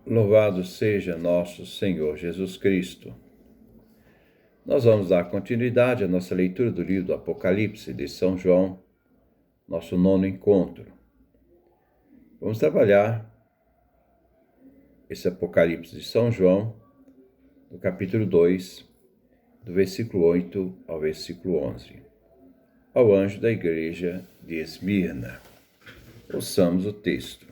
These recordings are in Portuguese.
Louvado seja nosso Senhor Jesus Cristo. Nós vamos dar continuidade à nossa leitura do livro do Apocalipse de São João, nosso 9º encontro. Vamos trabalhar esse Apocalipse de São João, no capítulo 2, do versículo 8 ao versículo 11. Ao anjo da igreja de Esmirna. Ouçamos o texto.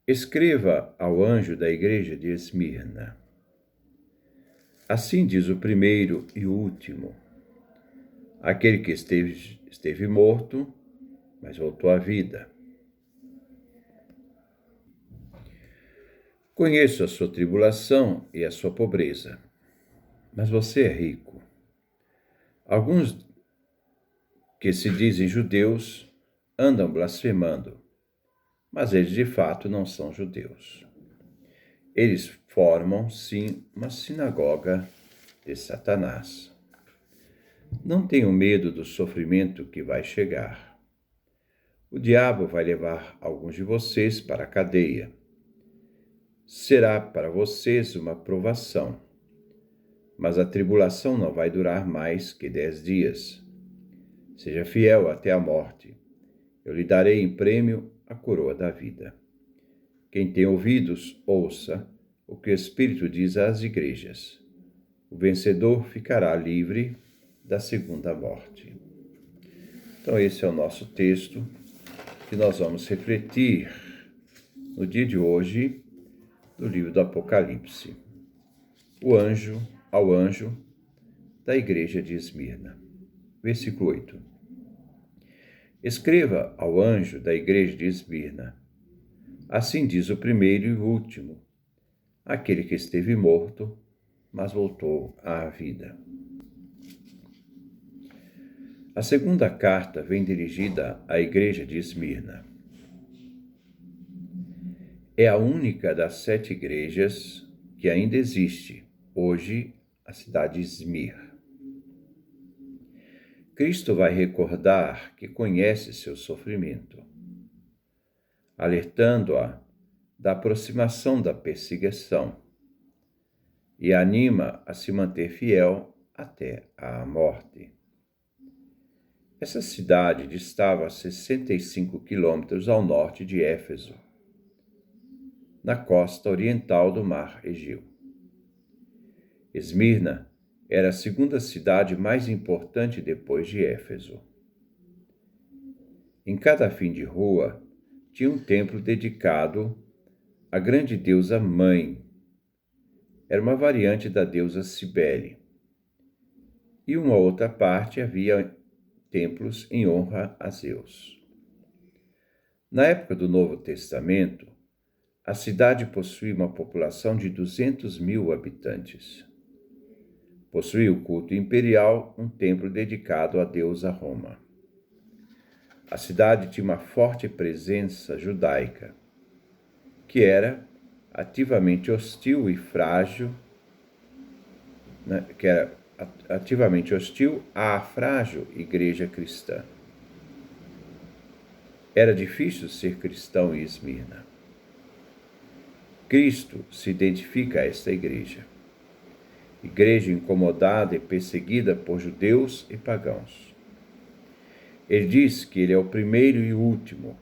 Escreva ao anjo da igreja de Esmirna. Assim diz o primeiro e o último, aquele que esteve morto, mas voltou à vida. Conheço a sua tribulação e a sua pobreza, mas você é rico. Alguns que se dizem judeus andam blasfemando, mas eles de fato não são judeus. Eles formam, sim, uma sinagoga de Satanás. Não tenham medo do sofrimento que vai chegar. O diabo vai levar alguns de vocês para a cadeia. Será para vocês uma provação, mas a tribulação não vai durar mais que 10 dias. Seja fiel até a morte. Eu lhe darei em prêmio a coroa da vida. Quem tem ouvidos, ouça o que o Espírito diz às igrejas. O vencedor ficará livre da segunda morte. Então esse é o nosso texto que nós vamos refletir no dia de hoje do livro do Apocalipse. Ao anjo da igreja de Esmirna. Versículo 8. Escreva ao anjo da igreja de Esmirna. Assim diz o primeiro e o último, aquele que esteve morto, mas voltou à vida. A segunda carta vem dirigida à igreja de Esmirna. É a única das 7 igrejas que ainda existe, hoje, a cidade de Esmir. Cristo vai recordar que conhece seu sofrimento, alertando-a da aproximação da perseguição e a anima a se manter fiel até a morte. Essa cidade distava a 65 quilômetros ao norte de Éfeso, na costa oriental do mar Egeu. Esmirna era a segunda cidade mais importante depois de Éfeso. Em cada fim de rua tinha um templo dedicado à grande deusa mãe. Era uma variante da deusa Cibele. E uma outra parte havia templos em honra a Zeus. Na época do Novo Testamento, a cidade possuía uma população de 200.000 habitantes. Possuía o culto imperial, um templo dedicado à deusa Roma. A cidade tinha uma forte presença judaica, que era ativamente hostil e frágil, à frágil igreja cristã. Era difícil ser cristão em Esmirna. Cristo se identifica a esta igreja incomodada e perseguida por judeus e pagãos. Ele diz que ele é o primeiro e o último,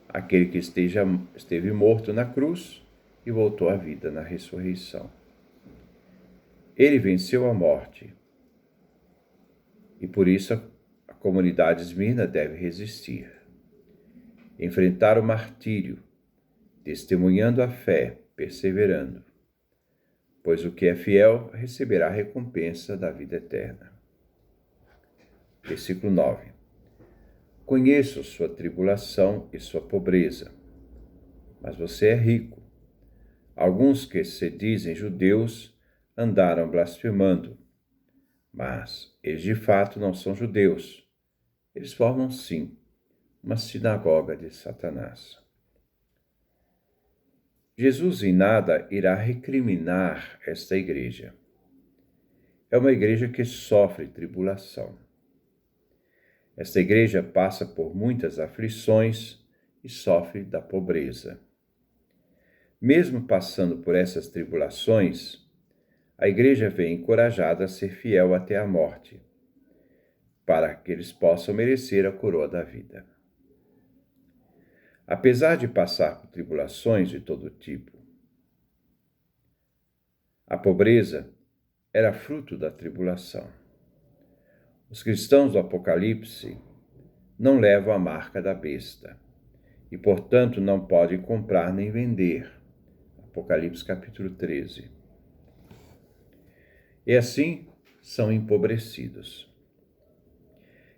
aquele que esteve morto na cruz e voltou à vida na ressurreição. Ele venceu a morte e por isso a comunidade Esmirna deve resistir, enfrentar o martírio, testemunhando a fé, perseverando, pois o que é fiel receberá a recompensa da vida eterna. Versículo 9. Conheço sua tribulação e sua pobreza, mas você é rico. Alguns que se dizem judeus andaram blasfemando, mas eles de fato não são judeus. Eles formam, sim, uma sinagoga de Satanás. Jesus em nada irá recriminar esta igreja. É uma igreja que sofre tribulação. Esta igreja passa por muitas aflições e sofre da pobreza. Mesmo passando por essas tribulações, a igreja vem encorajada a ser fiel até a morte, para que eles possam merecer a coroa da vida. Apesar de passar por tribulações de todo tipo, a pobreza era fruto da tribulação. Os cristãos do Apocalipse não levam a marca da besta e, portanto, não podem comprar nem vender. Apocalipse capítulo 13. E assim são empobrecidos.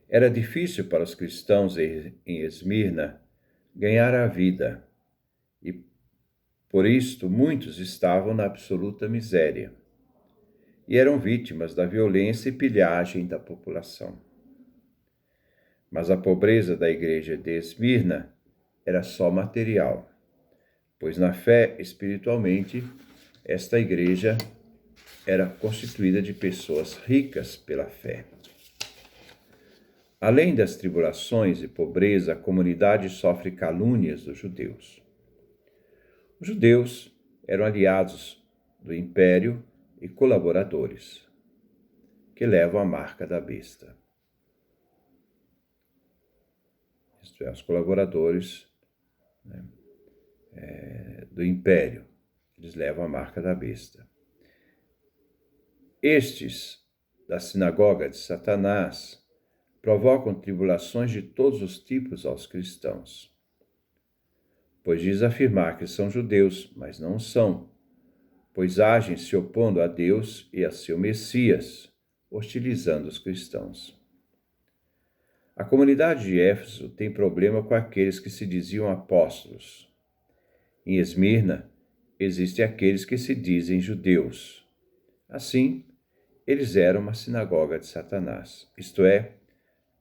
Era difícil para os cristãos em Esmirna ganhar a vida e, por isto, muitos estavam na absoluta miséria e eram vítimas da violência e pilhagem da população. Mas a pobreza da igreja de Esmirna era só material, pois na fé, espiritualmente, esta igreja era constituída de pessoas ricas pela fé. Além das tribulações e pobreza, a comunidade sofre calúnias dos judeus. Os judeus eram aliados do império e colaboradores, que levam a marca da besta. Isto é, os colaboradores, do império, eles levam a marca da besta. Estes, da sinagoga de Satanás, provocam tribulações de todos os tipos aos cristãos, pois diz afirmar que são judeus, mas não são, pois agem se opondo a Deus e a seu Messias, hostilizando os cristãos. A comunidade de Éfeso tem problema com aqueles que se diziam apóstolos. Em Esmirna, existem aqueles que se dizem judeus. Assim, eles eram uma sinagoga de Satanás, isto é,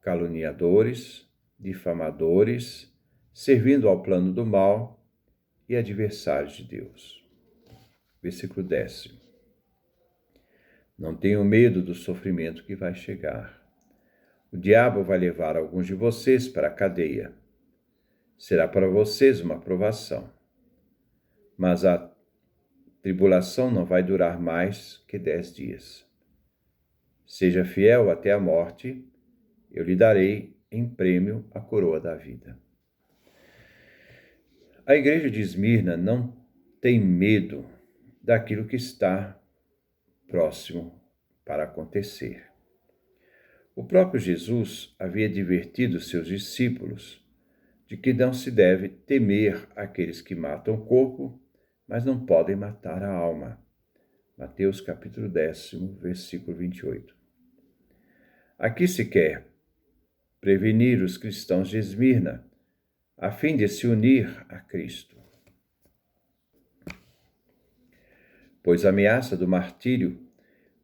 caluniadores, difamadores, servindo ao plano do mal e adversários de Deus. Versículo 10. Não tenham medo do sofrimento que vai chegar. O diabo vai levar alguns de vocês para a cadeia. Será para vocês uma provação. Mas a tribulação não vai durar mais que 10 dias. Seja fiel até a morte, eu lhe darei em prêmio a coroa da vida. A igreja de Esmirna não tem medo daquilo que está próximo para acontecer. O próprio Jesus havia advertido seus discípulos de que não se deve temer aqueles que matam o corpo, mas não podem matar a alma. Mateus capítulo 10, versículo 28. Aqui se quer prevenir os cristãos de Esmirna, a fim de se unir a Cristo. Pois a ameaça do martírio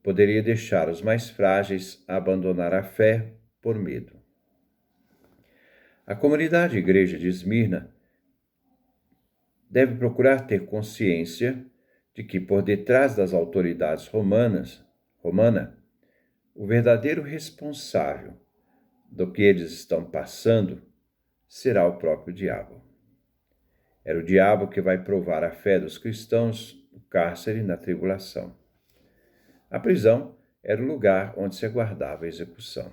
poderia deixar os mais frágeis a abandonar a fé por medo. A comunidade igreja de Esmirna deve procurar ter consciência de que por detrás das autoridades romana, o verdadeiro responsável do que eles estão passando será o próprio diabo. Era o diabo que vai provar a fé dos cristãos no cárcere e na tribulação. A prisão era o lugar onde se aguardava a execução.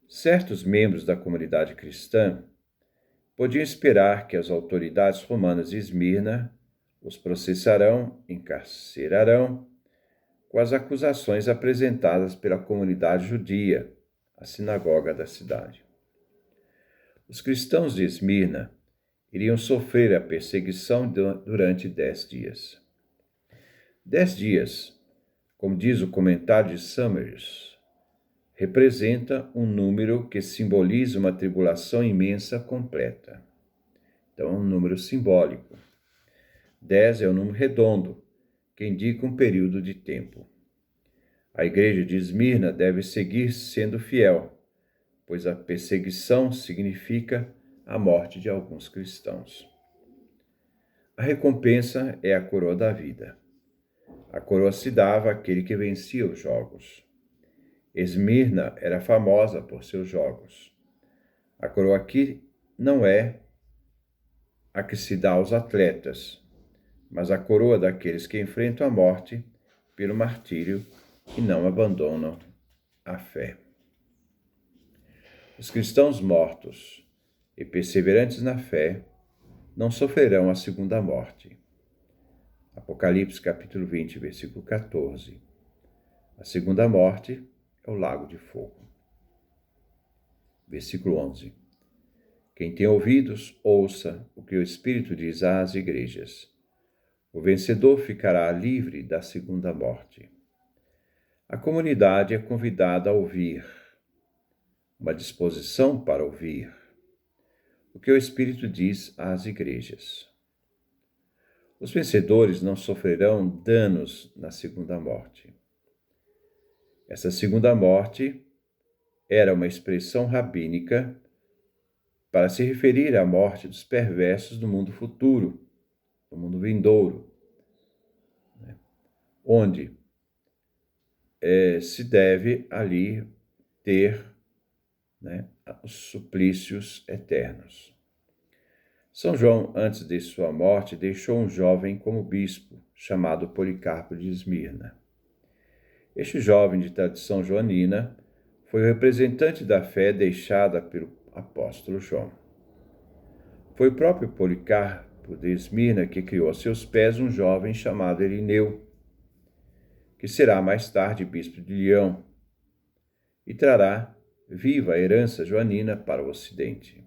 Certos membros da comunidade cristã podiam esperar que as autoridades romanas de Esmirna os processarão, encarcerarão, com as acusações apresentadas pela comunidade judia, a sinagoga da cidade. Os cristãos de Esmirna iriam sofrer a perseguição durante 10 dias. 10 dias, como diz o comentário de Summers, representa um número que simboliza uma tribulação imensa completa. Então, é um número simbólico. 10 é um número redondo, que indica um período de tempo. A igreja de Esmirna deve seguir sendo fiel, pois a perseguição significa a morte de alguns cristãos. A recompensa é a coroa da vida. A coroa se dava àquele que vencia os jogos. Esmirna era famosa por seus jogos. A coroa aqui não é a que se dá aos atletas, mas a coroa daqueles que enfrentam a morte pelo martírio e não abandonam a fé. Os cristãos mortos e perseverantes na fé não sofrerão a segunda morte. Apocalipse capítulo 20, versículo 14. A segunda morte é o lago de fogo. Versículo 11. Quem tem ouvidos, ouça o que o Espírito diz às igrejas. O vencedor ficará livre da segunda morte. A comunidade é convidada a ouvir, uma disposição para ouvir o que o Espírito diz às igrejas. Os vencedores não sofrerão danos na segunda morte. Essa segunda morte era uma expressão rabínica para se referir à morte dos perversos no mundo futuro, no mundo vindouro, onde se deve ali ter os suplícios eternos. São João, antes de sua morte, deixou um jovem como bispo, chamado Policarpo de Esmirna. Este jovem de tradição joanina foi o representante da fé deixada pelo apóstolo João. Foi o próprio Policarpo de Esmirna que criou a seus pés um jovem chamado Irineu, que será mais tarde bispo de Leão, e trará viva a herança joanina para o Ocidente.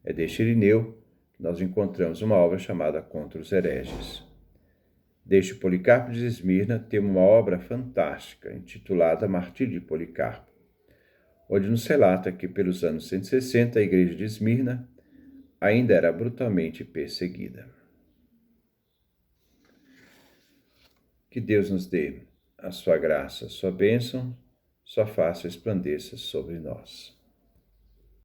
É deste Irineu que nós encontramos uma obra chamada Contra os Hereges. Deste Policarpo de Esmirna temos uma obra fantástica, intitulada Martírio de Policarpo, onde nos relata que pelos anos 160 a igreja de Esmirna ainda era brutalmente perseguida. Que Deus nos dê a sua graça, a sua bênção, sua face resplandeça sobre nós.